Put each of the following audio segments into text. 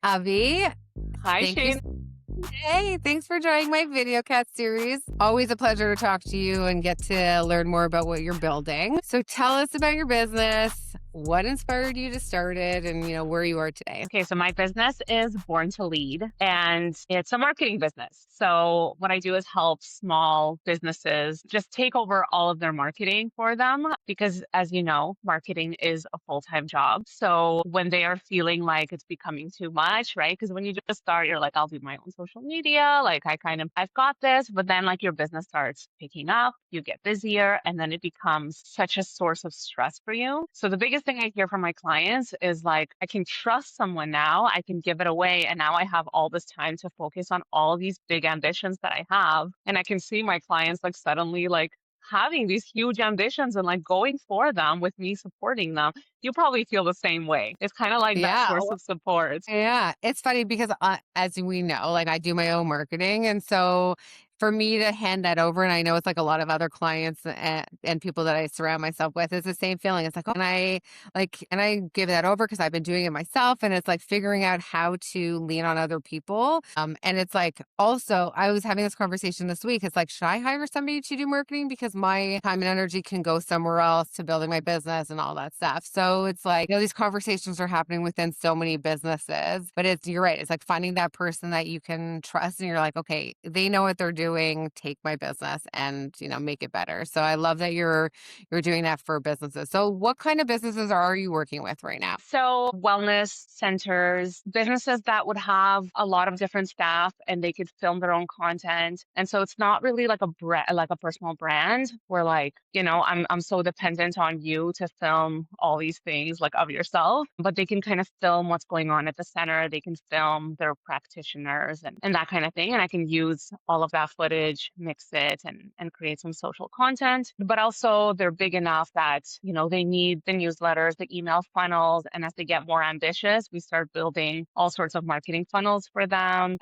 Avi, Hi, thank you. Shane. Hey, thanks for joining my video cast series. Always a pleasure to talk to you and get to learn more about what you're building. So tell us about your business, what inspired you to start it, and where you are today. Okay, so my business is Born to Lead, and it's a marketing business. So what I do is help small businesses just take over all of their marketing for them because, as you know, marketing is a full-time job. So when they are feeling like it's becoming too much, right? Because when you just start, you're like, I'll do my own social media, like I've got this, but then like your business starts picking up, you get busier, and then it becomes such a source of stress for you. So the biggest thing I hear from my clients is like, I can trust someone now, I can give it away, and now I have all this time to focus on all these big ambitions that I have. And I can see my clients like suddenly like having these huge ambitions and like going for them with me supporting them. You probably feel the same way. It's kind of like that Yeah. source of support. Yeah, it's funny because as we know, like I do my own marketing. And so for me to hand that over, and I know it's like a lot of other clients and people that I surround myself with, is the same feeling. It's like, oh, and I give that over because I've been doing it myself. And it's like figuring out how to lean on other people. And it's like also, I was having this conversation this week. It's like, should I hire somebody to do marketing because my time and energy can go somewhere else to building my business and all that stuff? So it's like, these conversations are happening within so many businesses, but you're right. It's like finding that person that you can trust and you're like, okay, they know what they're doing, take my business and, make it better. So I love that you're doing that for businesses. So what kind of businesses are you working with right now? So, wellness centers, businesses that would have a lot of different staff and they could film their own content. And so it's not really like a brand, like a personal brand where like, I'm so dependent on you to film all these things like of yourself, but they can kind of film what's going on at the center. They can film their practitioners and that kind of thing. And I can use all of that footage, mix it and create some social content. But also they're big enough that, they need the newsletters, the email funnels. And as they get more ambitious, we start building all sorts of marketing funnels for them,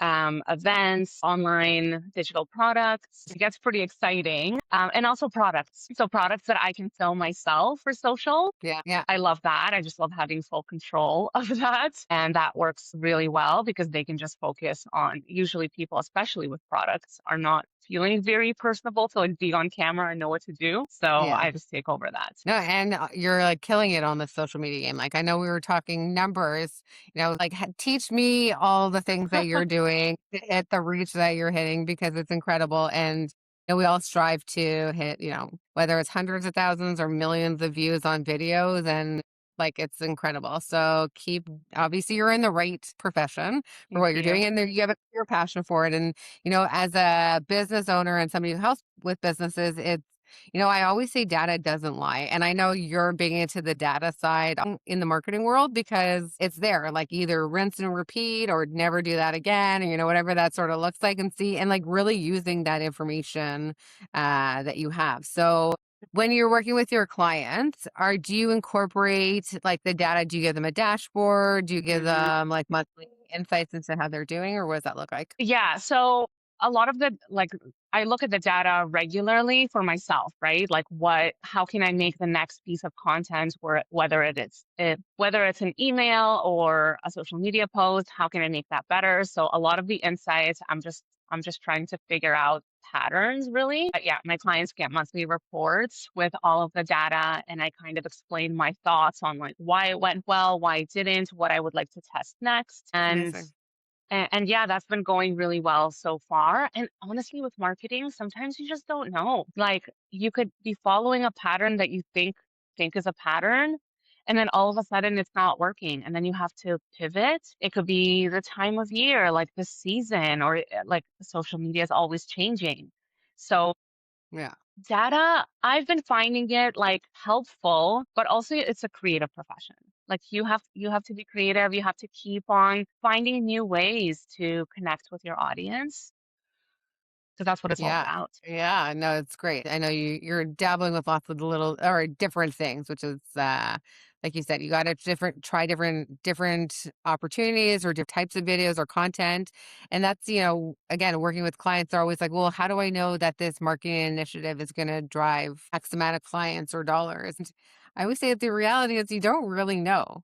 events, online digital products. It gets pretty exciting. And also products. So products that I can film myself for social. Yeah. Yeah. I love that. I just love having full control of that. And that works really well because they can just focus on usually people, especially with products, are not feeling very personable to like be on camera and know what to do. So Yeah. I just take over that. No, and you're like killing it on the social media game. Like I know we were talking numbers, like teach me all the things that you're doing at the reach that you're hitting because it's incredible. And we all strive to hit, whether it's hundreds of thousands or millions of views on videos and like it's incredible. So obviously you're in the right profession for Thank what you're you. doing and you have a clear passion for it. And, as a business owner and somebody who helps with businesses, I always say data doesn't lie. And I know you're big into the data side in the marketing world because it's there, like either rinse and repeat or never do that again, or, whatever that sort of looks like and see, and like really using that information that you have. So when you're working with your clients, do you incorporate like the data? Do you give them a dashboard? Do you give Mhm. them like monthly insights into how they're doing, or what does that look like? Yeah. So a lot of the like I look at the data regularly for myself, right? Like how can I make the next piece of content whether it's an email or a social media post, how can I make that better? So a lot of the insights I'm just trying to figure out patterns really. But yeah, my clients get monthly reports with all of the data and I kind of explain my thoughts on like why it went well, why it didn't, what I would like to test next. Amazing. And yeah, that's been going really well so far. And honestly, with marketing, sometimes you just don't know. Like you could be following a pattern that you think is a pattern, and then all of a sudden it's not working. And then you have to pivot. It could be the time of year, like the season, or like social media is always changing. So Yeah. data, I've been finding it like helpful, but also it's a creative profession. Like you have to be creative, you have to keep on finding new ways to connect with your audience because that's what it's all Yeah. about. Yeah. No, it's great. I know you're dabbling with lots of little or different things, which is like you said, you gotta try different opportunities or different types of videos or content. And that's, again, working with clients are always like, well, how do I know that this marketing initiative is gonna drive X amount of clients or dollars? And I always say that the reality is you don't really know.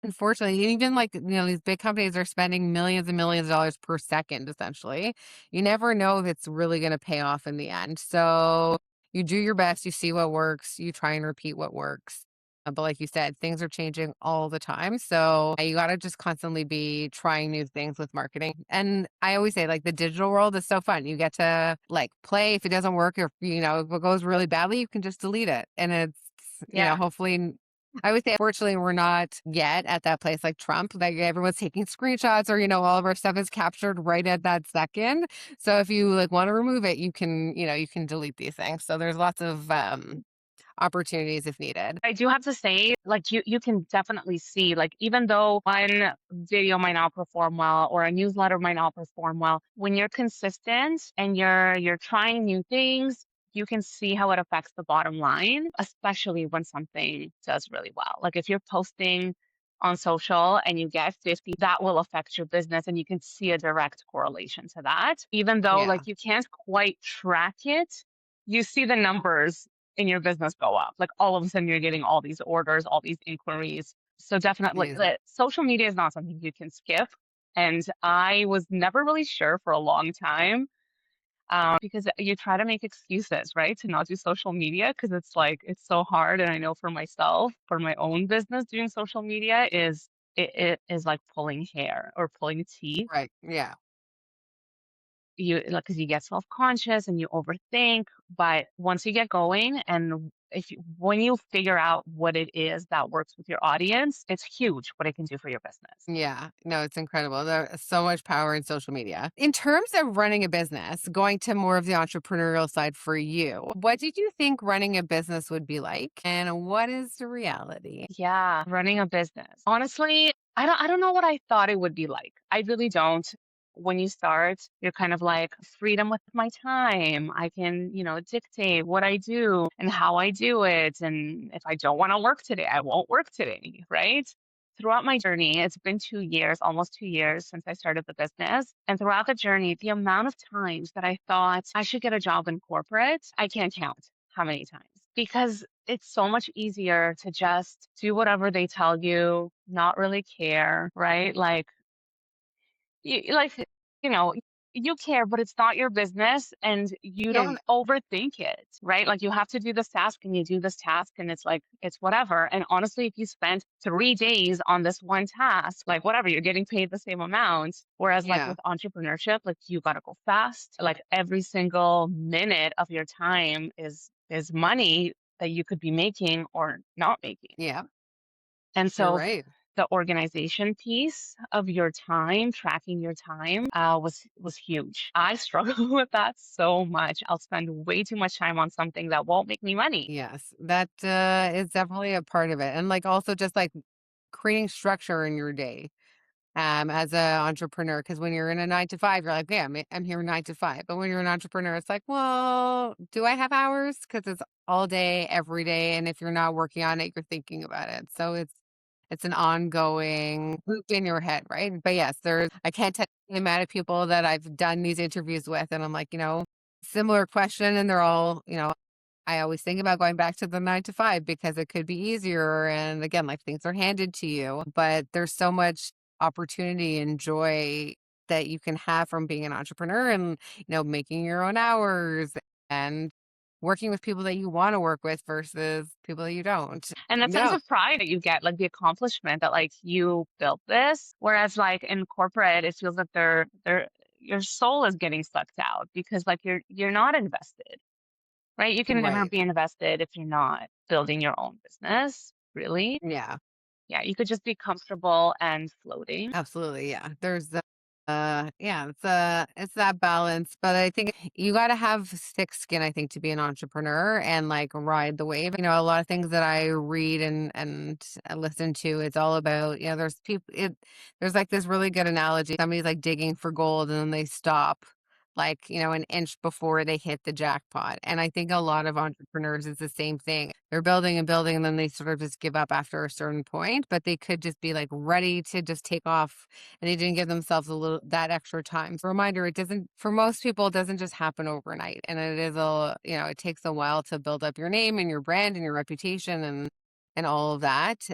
Unfortunately, even like, these big companies are spending millions and millions of dollars per second, essentially. You never know if it's really going to pay off in the end. So you do your best, you see what works, you try and repeat what works. But like you said, things are changing all the time. So you got to just constantly be trying new things with marketing. And I always say, like, the digital world is so fun. You get to like play. If it doesn't work, or, if it goes really badly, you can just delete it. And it's, Yeah. hopefully I would say, unfortunately, we're not yet at that place like Trump. Like, everyone's taking screenshots, or, all of our stuff is captured right at that second. So if you like want to remove it, you can delete these things. So there's lots of opportunities if needed. I do have to say, like you can definitely see, like even though one video might not perform well or a newsletter might not perform well, when you're consistent and you're trying new things, you can see how it affects the bottom line, especially when something does really well. Like if you're posting on social and you get 50, that will affect your business and you can see a direct correlation to that. Even though like Yeah, you can't quite track it, you see the numbers in your business go up. Like all of a sudden you're getting all these orders, all these inquiries. So definitely amazing. social media is not something you can skip. And I was never really sure for a long time because you try to make excuses, right, to not do social media because it's like it's so hard. And I know for myself, for my own business, doing social media it is like pulling hair or pulling teeth. Right. Yeah. You like because you get self-conscious and you overthink, but once you get going and when you figure out what it is that works with your audience, it's huge what it can do for your business. Yeah, no, it's incredible. There's so much power in social media. In terms of running a business, going to more of the entrepreneurial side for you, what did you think running a business would be like? And what is the reality? Yeah, running a business. Honestly, I don't know what I thought it would be like. I really don't. When you start, you're kind of like freedom with my time. I can, dictate what I do and how I do it. And if I don't want to work today, I won't work today, right? Throughout my journey, it's been 2 years, almost 2 years since I started the business. And throughout the journey, the amount of times that I thought I should get a job in corporate, I can't count how many times because it's so much easier to just do whatever they tell you, not really care, right? Like, you know, you care, but it's not your business and you Yeah, don't overthink it, right? Like you have to do this task and you do this task and it's like, it's whatever. And honestly, if you spend 3 days on this one task, like whatever, you're getting paid the same amount. Whereas like yeah, with entrepreneurship, like you gotta go fast. Like every single minute of your time is money that you could be making or not making. yeah. And You're so right. the organization piece of your time, tracking your time, was huge. I struggle with that so much. I'll spend way too much time on something that won't make me money. Yes, that is definitely a part of it. And like also just like creating structure in your day. As an entrepreneur, because when you're in a 9 to 5, you're like, yeah, I'm here 9 to 5. But when you're an entrepreneur, it's like, well, do I have hours? Because it's all day, every day. And if you're not working on it, you're thinking about it. So it's an ongoing loop in your head, right? But yes, I can't tell you the amount of people that I've done these interviews with, and I'm like, similar question, and they're all, I always think about going back to the 9 to 5 because it could be easier. And again, like, things are handed to you, but there's so much opportunity and joy that you can have from being an entrepreneur and, making your own hours and working with people that you want to work with versus people that you don't. And that sense No. of pride that you get, like the accomplishment that like you built this. Whereas like in corporate, it feels like they're your soul is getting sucked out because like you're not invested, right? You can never Right. be invested if you're not building your own business, really. Yeah. Yeah, you could just be comfortable and floating. Absolutely, yeah. There's the yeah, it's that balance, but I think you gotta have thick skin, I think, to be an entrepreneur and like ride the wave. A lot of things that I read and listen to, it's all about, there's like this really good analogy. Somebody's like digging for gold and then they stop like, an inch before they hit the jackpot. And I think a lot of entrepreneurs is the same thing. They're building and building and then they sort of just give up after a certain point, but they could just be like ready to just take off and they didn't give themselves a little that extra time. So reminder, it doesn't for most people, it doesn't just happen overnight. And it is it takes a while to build up your name and your brand and your reputation and all of that.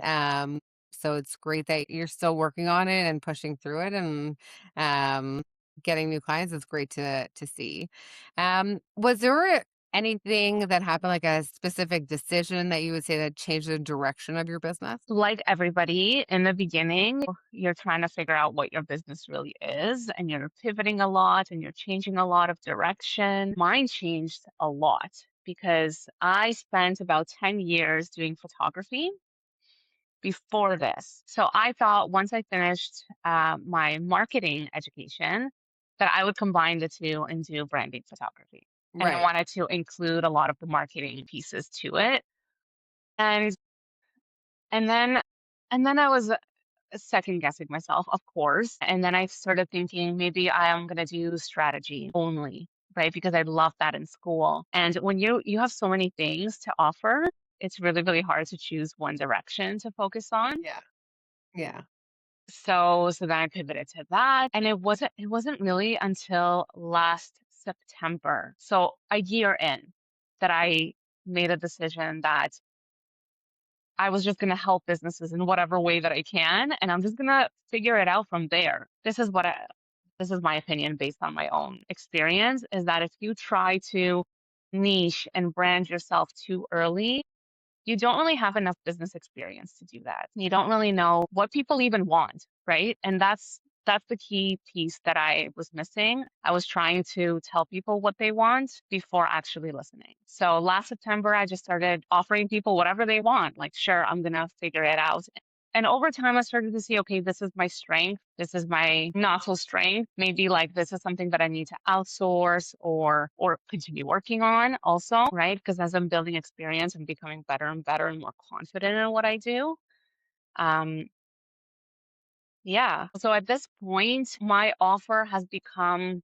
So it's great that you're still working on it and pushing through it and um, getting new clients. It's great to see. Was there anything that happened, like a specific decision that you would say that changed the direction of your business? Like everybody in the beginning, you're trying to figure out what your business really is, and you're pivoting a lot and you're changing a lot of direction. Mine changed a lot because I spent about 10 years doing photography before this. So I thought once I finished my marketing education, that I would combine the two and do branding photography. And I Right. wanted to include a lot of the marketing pieces to it. And and then and then I was second guessing myself, of course. And then I started thinking maybe I am going to do strategy only, right? Because I loved that in school. And when you have so many things to offer, it's really, really hard to choose one direction to focus on. Yeah. Yeah. So then I pivoted to that. And it wasn't really until last September, so a year in, that I made a decision that I was just going to help businesses in whatever way that I can, and I'm just going to figure it out from there. This is my opinion based on my own experience, is that if you try to niche and brand yourself too early, you don't really have enough business experience to do that. You don't really know what people even want, right? And that's the key piece that I was missing. I was trying to tell people what they want before actually listening. So last September, I just started offering people whatever they want. Like, sure, I'm going to figure it out. And over time, I started to see, okay, this is my strength. This is my not so strength. Maybe like this is something that I need to outsource or continue working on also, right? Because as I'm building experience and becoming better and better and more confident in what I do, um, yeah. So at this point, my offer has become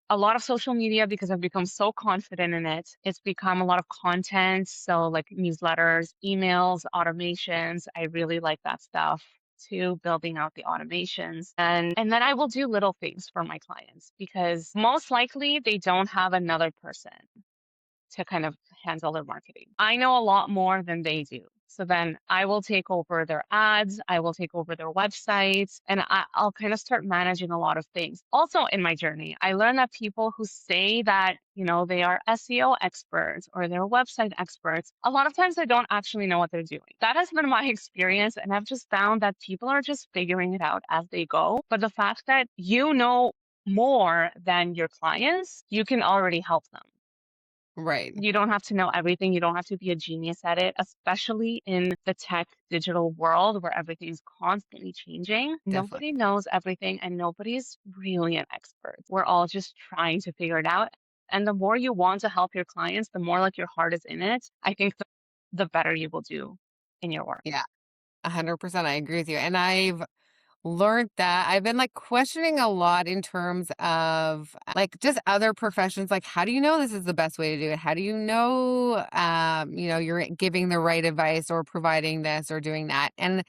a lot of social media because I've become so confident in it. It's become a lot of content. So, like newsletters, emails, automations. I really like that stuff too, building out the automations. And then I will do little things for my clients because most likely they don't have another person to kind of handle their marketing. I know a lot more than they do. So then I will take over their ads, I will take over their websites, and I'll kind of start managing a lot of things. Also, in my journey, I learned that people who say that, they are SEO experts or they're website experts, a lot of times they don't actually know what they're doing. That has been my experience. And I've just found that people are just figuring it out as they go. But the fact that you know more than your clients, you can already help them. Right. You don't have to know everything. You don't have to be a genius at it, especially in the tech digital world where everything's constantly changing. Definitely. Nobody knows everything and nobody's really an expert. We're all just trying to figure it out. And the more you want to help your clients, the more like your heart is in it, I think the better you will do in your work. Yeah. 100%. I agree with you. And I've learned that I've been like questioning a lot in terms of like just other professions. Like, how do you know this is the best way to do it? How do you know, you're giving the right advice or providing this or doing that? And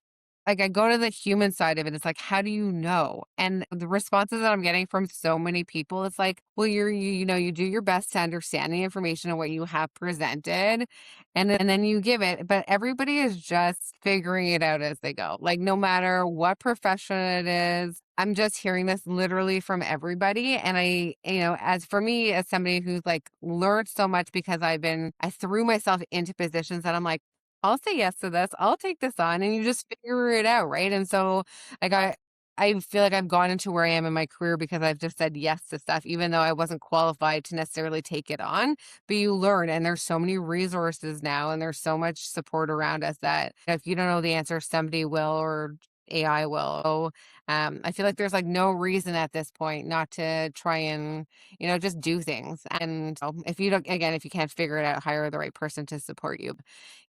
like I go to the human side of it. It's like, how do you know? And the responses that I'm getting from so many people, it's like, well, you do your best to understand the information and what you have presented, and then you give it. But everybody is just figuring it out as they go. Like no matter what profession it is, I'm just hearing this literally from everybody. And as for me, as somebody who's like learned so much because I threw myself into positions that I'm like, I'll say yes to this. I'll take this on, and you just figure it out, right? And so, like I feel like I've gone into where I am in my career because I've just said yes to stuff, even though I wasn't qualified to necessarily take it on. But you learn, and there's so many resources now, and there's so much support around us that if you don't know the answer, somebody will, or AI will. So, I feel like there's like no reason at this point not to try and just do things. And if you don't, again, if you can't figure it out, hire the right person to support you.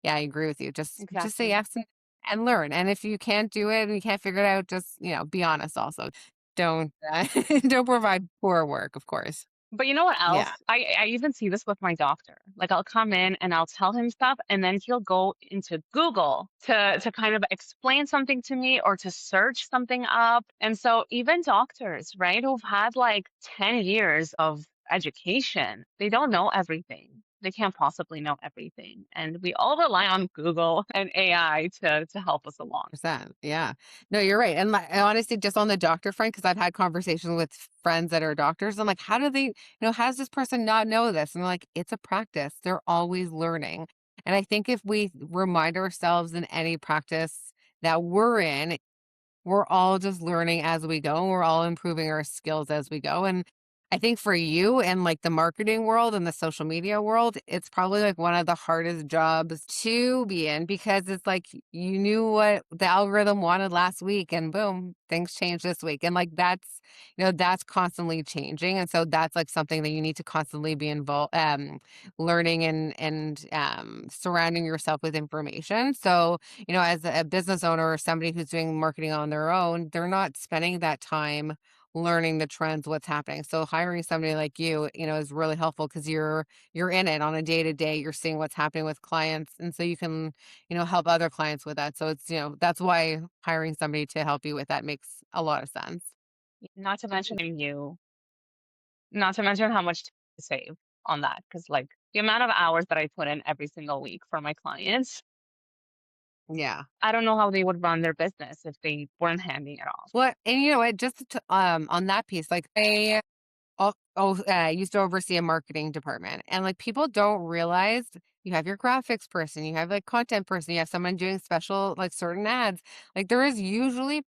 Yeah, I agree with you. Just say Exactly. yes and learn. And if you can't do it and you can't figure it out, just be honest. Also, don't don't provide poor work, of course. But you know what Yeah. else? I even see this with my doctor. Like I'll come in and I'll tell him stuff and then he'll go into Google to kind of explain something to me or to search something up. And so even doctors, right, who've had like 10 years of education, they don't know everything. they can't possibly know everything. And we all rely on Google and AI to help us along. Percent. Yeah. No, you're right. And my honestly, just on the doctor front, because I've had conversations with friends that are doctors. I'm like, how do they, how does this person not know this? And they're like, it's a practice. They're always learning. And I think if we remind ourselves in any practice that we're in, we're all just learning as we go. We're all improving our skills as we go. And I think for you and like the marketing world and the social media world, it's probably like one of the hardest jobs to be in because it's like you knew what the algorithm wanted last week and boom, things change this week. And like that's constantly changing. And so that's like something that you need to constantly be involved learning and surrounding yourself with information. So as a business owner or somebody who's doing marketing on their own, they're not spending that time learning the trends, what's happening. So hiring somebody like you, is really helpful because you're in it on a day to day. You're seeing what's happening with clients, and so you can, help other clients with that. So it's that's why hiring somebody to help you with that makes a lot of sense. Not to mention not to mention how much to save on that. Because like the amount of hours that I put in every single week for my clients, Yeah. I don't know how they would run their business if they weren't handing it off. Well, and what, just to, on that piece, like I used to oversee a marketing department, and like people don't realize you have your graphics person, you have like content person, you have someone doing special like certain ads. Like there is usually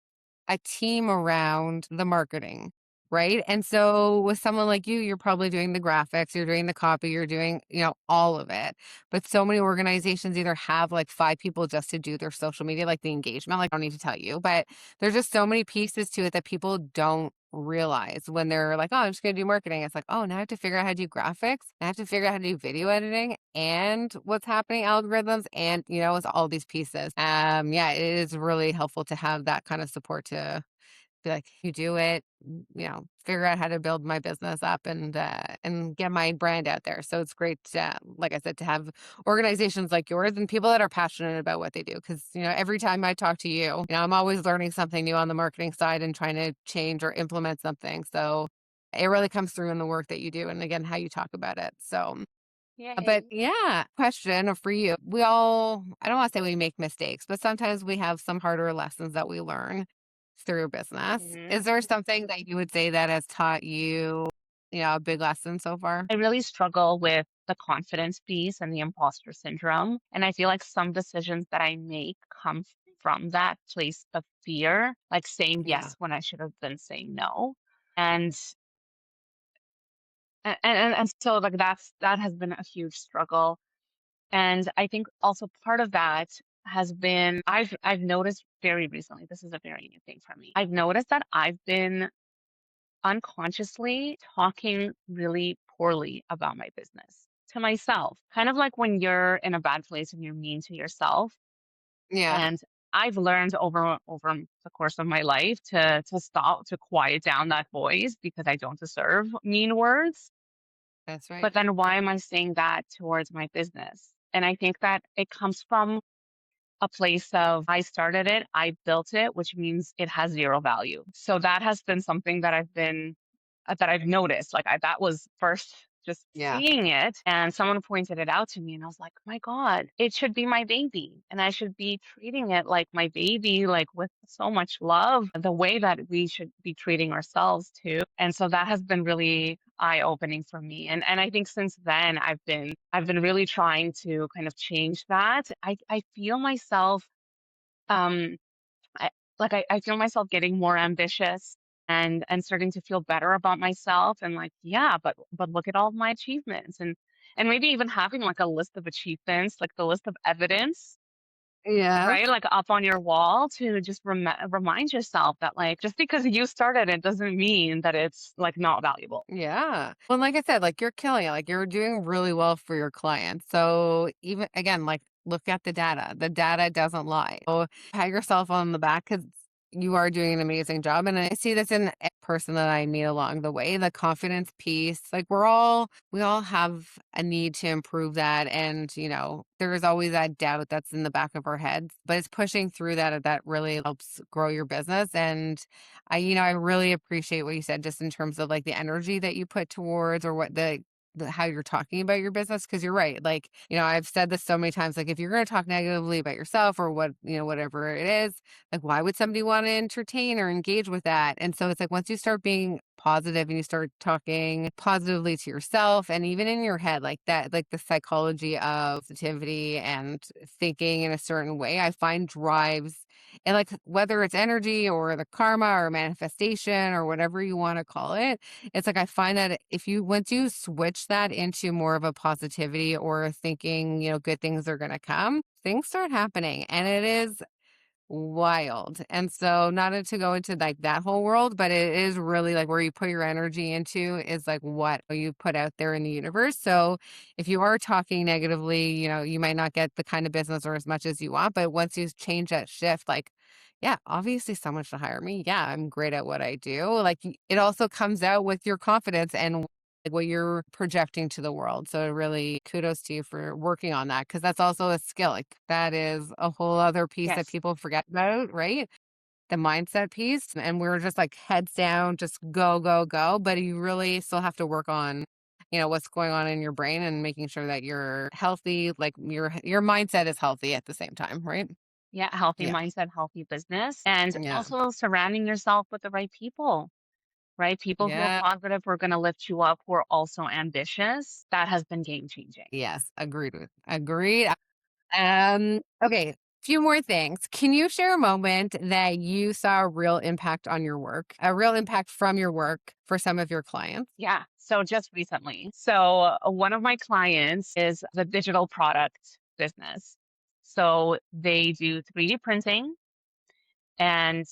a team around the marketing, right? And so with someone like you, you're probably doing the graphics, you're doing the copy, you're doing, all of it. But so many organizations either have like 5 people just to do their social media, like the engagement, like I don't need to tell you, but there's just so many pieces to it that people don't realize when they're like, oh, I'm just going to do marketing. It's like, oh, now I have to figure out how to do graphics. I have to figure out how to do video editing and what's happening, algorithms, and, it's all these pieces. Yeah, it is really helpful to have that kind of support to be like, you do it, figure out how to build my business up and get my brand out there. So it's great, like I said, to have organizations like yours and people that are passionate about what they do. Because every time I talk to you, I'm always learning something new on the marketing side and trying to change or implement something. So it really comes through in the work that you do, and again, how you talk about it. So but Yay. yeah, question for you. I don't want to say we make mistakes, but sometimes we have some harder lessons that we learn through business. Mhm. Is there something that you would say that has taught you, a big lesson so far? I really struggle with the confidence piece and the imposter syndrome. And I feel like some decisions that I make come from that place of fear, like saying Yeah. yes when I should have been saying no. And and so like that has been a huge struggle. And I think also part of that has been I've noticed very recently, this is a very new thing for me. I've noticed that I've been unconsciously talking really poorly about my business to myself. Kind of like when you're in a bad place and you're mean to yourself. Yeah, And I've learned over the course of my life to stop, to quiet down that voice because I don't deserve mean words. that's right. But then why am I saying that towards my business? And I think that it comes from a place of I started it, I built it, which means it has zero value. So that has been something that I've noticed. Like that was first just Yeah. seeing it, and someone pointed it out to me, and I was like, "My God, it should be my baby, and I should be treating it like my baby, like with so much love, the way that we should be treating ourselves too." And so that has been really eye-opening for me. And I think since then I've been really trying to kind of change that. I feel myself um I I feel myself getting more ambitious and starting to feel better about myself and like, yeah, but look at all my achievements and maybe even having like a list of achievements, like the list of evidence, Yes. right? Like up on your wall to just remind yourself that like just because you started it doesn't mean that it's like not valuable. Yeah. Well, like I said, like you're killing it. Like you're doing really well for your clients. So even again, like look at the data. The data doesn't lie. So pat yourself on the back because you are doing an amazing job. And I see this in every person that I meet along the way. The confidence piece. Like we all have a need to improve that. And, there is always that doubt that's in the back of our heads. But it's pushing through that really helps grow your business. And I really appreciate what you said just in terms of like the energy that you put towards or what the how you're talking about your business. Cause you're right. Like, I've said this so many times, like if you're going to talk negatively about yourself or whatever it is, like why would somebody want to entertain or engage with that? And so it's like once you start being positive and you start talking positively to yourself and even in your head, like that, like the psychology of positivity and thinking in a certain way, I find drives, and like whether it's energy or the karma or manifestation or whatever you want to call it, it's like I find that if you once you switch that into more of a positivity or thinking, good things are going to come, things start happening. And it is wild. And so not to go into like that whole world, but it is really like where you put your energy into is like what you put out there in the universe. So if you are talking negatively, you might not get the kind of business or as much as you want, but once you change that shift, like, yeah, obviously someone should hire me. Yeah, I'm great at what I do. Like it also comes out with your confidence and like what you're projecting to the world. So really kudos to you for working on that because that's also a skill. Like that is a whole other piece that Yes. people forget about, right? The mindset piece. And we're just like heads down, just go, go, go. But you really still have to work on, what's going on in your brain and making sure that you're healthy, like your mindset is healthy at the same time, right? Yeah, healthy Yeah. mindset, healthy business, and Yeah. also surrounding yourself with the right people, right? People who are Yeah. positive, who are going to lift you up, who are also ambitious. That has been game changing. Yes. Agreed. Okay, few more things. Can you share a moment that you saw a real impact on your work, a real impact from your work for some of your clients? Yeah. So just recently, so one of my clients is the digital product business. So they do 3D printing and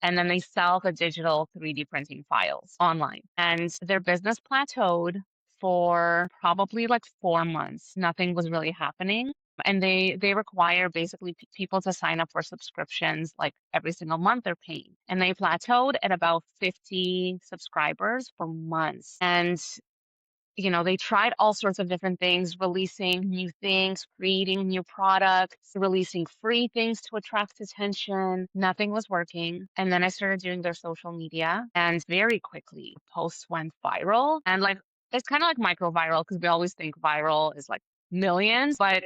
and then they sell the digital 3D printing files online. And their business plateaued for probably like 4 months. Nothing was really happening. And they require basically people to sign up for subscriptions like every single month they're paying. And they plateaued at about 50 subscribers for months. And they tried all sorts of different things, releasing new things, creating new products, releasing free things to attract attention. Nothing was working. And then I started doing their social media, and very quickly, posts went viral. And like, it's kind of like micro viral because we always think viral is like millions, but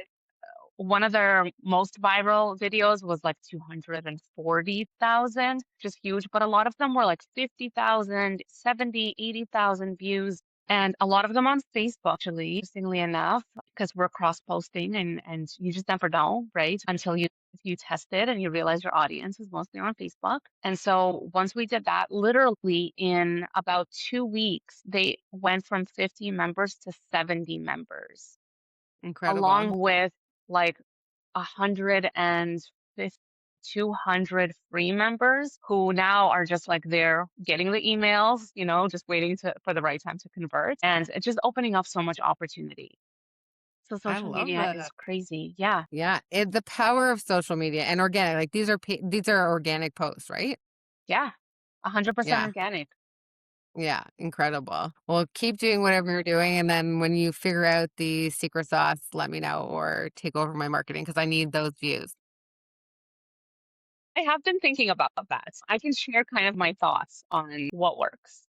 one of their most viral videos was like 240,000, just huge. But a lot of them were like 50,000, 70, 80,000 views. And a lot of them on Facebook, actually, interestingly enough, because we're cross posting and you just never know, right? Until you test it and you realize your audience is mostly on Facebook. And so once we did that, literally in about 2 weeks, they went from 50 members to 70 members, Incredible. along with like 150, 200 free members who now are just like they're getting the emails, just waiting for the right time to convert. And it's just opening up so much opportunity. So I social love media is that. crazy. Yeah. Yeah, the power of social media and organic. Like these are organic posts, right? Yeah. 100% Yeah. organic. Yeah, incredible. Well, keep doing whatever you're doing, and then when you figure out the secret sauce, let me know or take over my marketing because I need those views. I have been thinking about that. I can share kind of my thoughts on what works.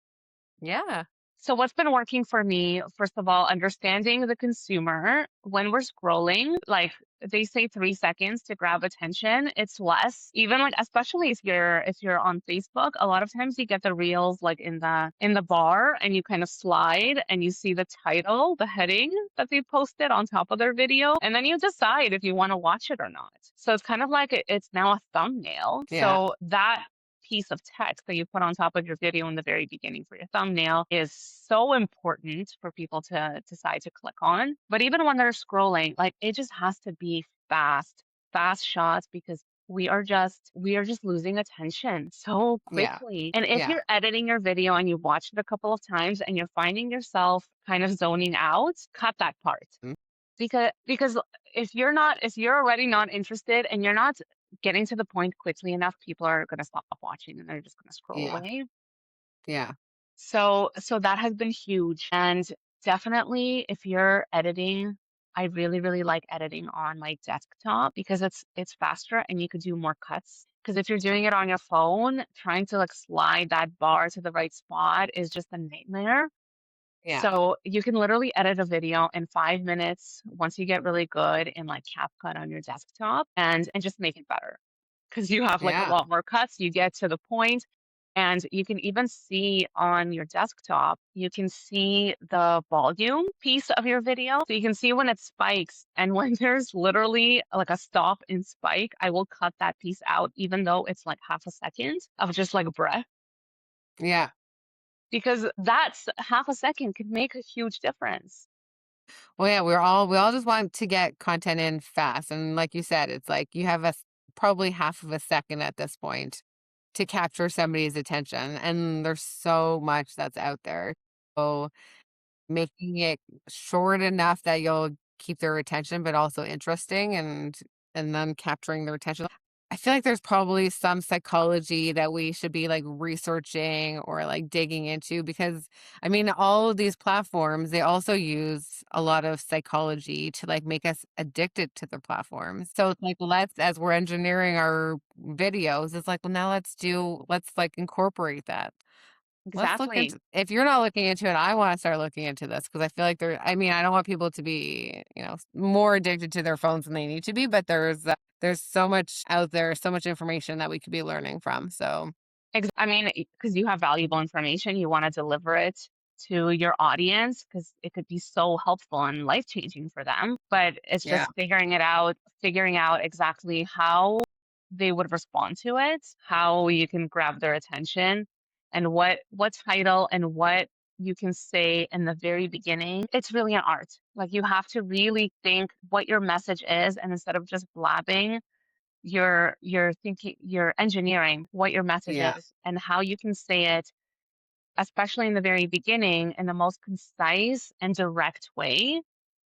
Yeah. So what's been working for me, first of all, understanding the consumer when we're scrolling, like they say 3 seconds to grab attention, it's less. Even like especially if you're on Facebook, a lot of times you get the reels like in the bar and you kind of slide and you see the title, the heading that they posted on top of their video, and then you decide if you want to watch it or not. So it's kind of like it's now a thumbnail. Yeah. So that piece of text that you put on top of your video in the very beginning for your thumbnail is so important for people to decide to click on. But even when they're scrolling, like it just has to be fast shots because we are just losing attention so Yeah. quickly. And if Yeah. you're editing your video and you've watched it a couple of times and you're finding yourself kind of zoning out, cut that part. Mm. Because if you're already not interested and you're not getting to the point quickly enough, people are going to stop watching and they're just going to scroll Yeah. away. Yeah. So that has been huge. And definitely if you're editing, I really, really like editing on my desktop because it's faster and you could do more cuts. Because if you're doing it on your phone, trying to like slide that bar to the right spot is just a nightmare. Yeah. So you can literally edit a video in 5 minutes once you get really good in like CapCut on your desktop and just make it better because you have like a Yeah. lot more cuts. You get to the point, and you can even see on your desktop, you can see the volume piece of your video. So you can see when it spikes. And when there's literally like a stop and spike, I will cut that piece out, even though it's like half a second of just like breath, Yeah. because that's half a second could make a huge difference. Well, yeah, we all just want to get content in fast. And like you said, it's like you have probably half of a second at this point to capture somebody's attention. And there's so much that's out there. So making it short enough that you'll keep their attention, but also interesting and then capturing their attention. I feel like there's probably some psychology that we should be like researching or like digging into because I mean all of these platforms they also use a lot of psychology to like make us addicted to the platforms. So it's like let's as we're engineering our videos, it's like well now let's like incorporate that. Let's look Exactly. into if you're not looking into it, I wanna start looking into this because I feel like I mean, I don't want people to be, more addicted to their phones than they need to be, but there's so much out there, so much information that we could be learning from, so I mean, because you have valuable information, you want to deliver it to your audience because it could be so helpful and life changing for them. But it's yeah, just figuring out exactly how they would respond to it, how you can grab their attention, and what title and what you can say in the very beginning. It's really an art. Like you have to really think what your message is, and instead of just blabbing, you're thinking, you're engineering what your message yeah, is and how you can say it, especially in the very beginning, in the most concise and direct way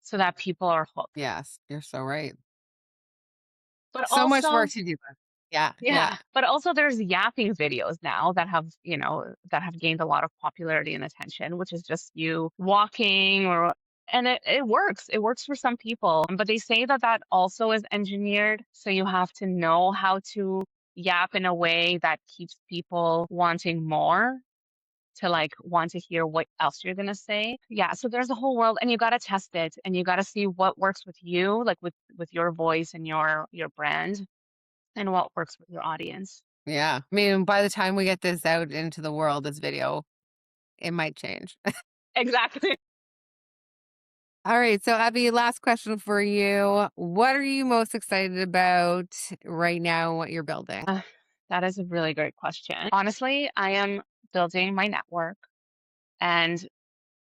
so that people are hooked. yes, you're so right. But So much also, work to do. Yeah, yeah, yeah, but also there's yapping videos now that have, that have gained a lot of popularity and attention, which is just you walking or and it works. It works for some people, but they say that that also is engineered. So you have to know how to yap in a way that keeps people wanting more, to like want to hear what else you're going to say. Yeah, so there's a whole world and you got to test it and you got to see what works with you, like with your voice and your brand, and what works with your audience. yeah. I mean, by the time we get this out into the world, this video, it might change. Exactly. Alright, so Abby, last question for you. What are you most excited about right now, what you're building? Uh, that is a really great question. Honestly, I am building my network, and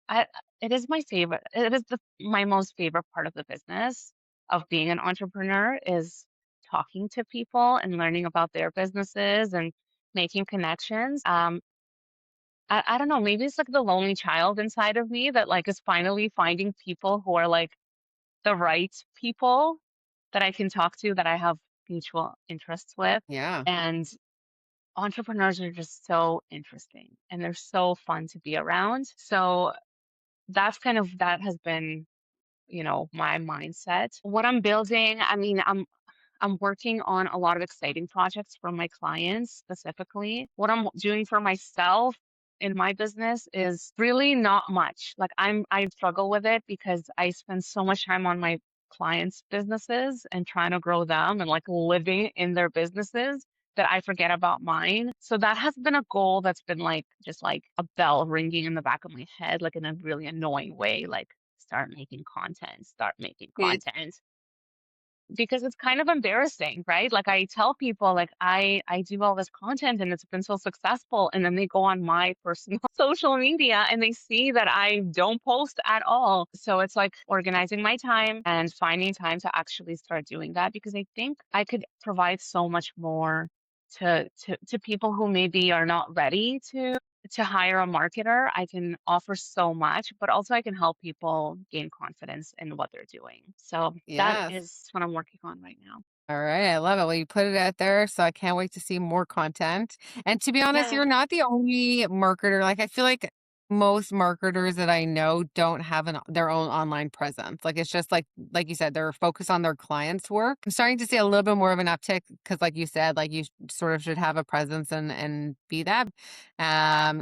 I it is my favorite. It is my most favorite part of the business of being an entrepreneur is talking to people and learning about their businesses and making connections. I don't know, maybe it's like the lonely child inside of me that like is finally finding people who are like the right people that I can talk to, that I have mutual interests with. Yeah. And entrepreneurs are just so interesting and they're so fun to be around. So that has been, my mindset. What I'm building, I mean, I'm working on a lot of exciting projects for my clients specifically. What I'm doing for myself in my business is really not much. Like I struggle with it because I spend so much time on my clients' businesses and trying to grow them and like living in their businesses that I forget about mine. So that has been a goal that's been like just like a bell ringing in the back of my head, like in a really annoying way, like start making It content, because it's kind of embarrassing, right? Like I tell people like I do all this content and it's been so successful, and then they go on my personal social media and they see that I don't post at all. So it's like organizing my time and finding time to actually start doing that, because I think I could provide so much more to people who maybe are not ready to hire a marketer. I can offer so much, but also I can help people gain confidence in what they're doing. So that yes. is what I'm working on right now. Alright, I love it. Well, you put it out there, so I can't wait to see more content. And to be honest, Yeah. you're not the only marketer. Like, I feel like most marketers that I know don't have their own online presence. Like it's just like you said, they're focused on their clients' work. I'm starting to see a little bit more of an uptick because, like you said, like you sort of should have a presence and be that.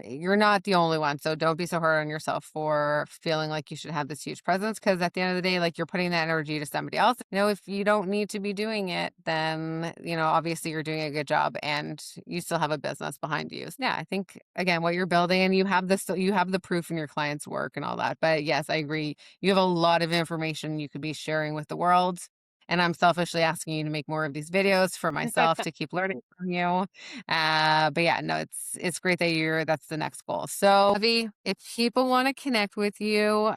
You're not the only one, so don't be so hard on yourself for feeling like you should have this huge presence. Because at the end of the day, like you're putting that energy to somebody else. If you don't need to be doing it, then obviously you're doing a good job and you still have a business behind you. So, yeah, I think again, what you're building, and you have the proof in your client's work and all that. But yes, I agree. You have a lot of information you could be sharing with the world. And I'm selfishly asking you to make more of these videos for myself to keep learning from you. But yeah, no, it's great that that's the next goal. So, Avi, if people want to connect with you,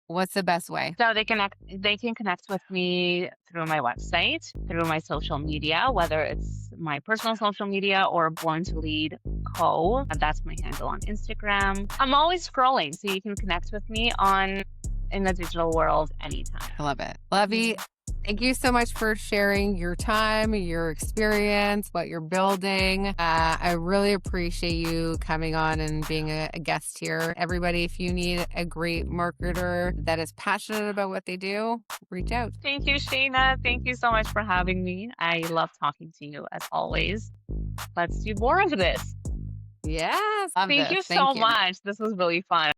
what's the best way? So they can connect with me through my website, through my social media, whether it's my personal social media or Born to Lead Co. That's my handle on Instagram. I'm always scrolling, so you can connect with me in the digital world anytime. I love it. Lovey, thank you so much for sharing your time, your experience, what you're building. I really appreciate you coming on and being a guest here. Everybody, if you need a great marketer that is passionate about what they do, reach out. Thank you, Shayna. Thank you so much for having me. I love talking to you as always. Let's do more of this. Yes. Love Thank this. you Thank so you. much. This was really fun.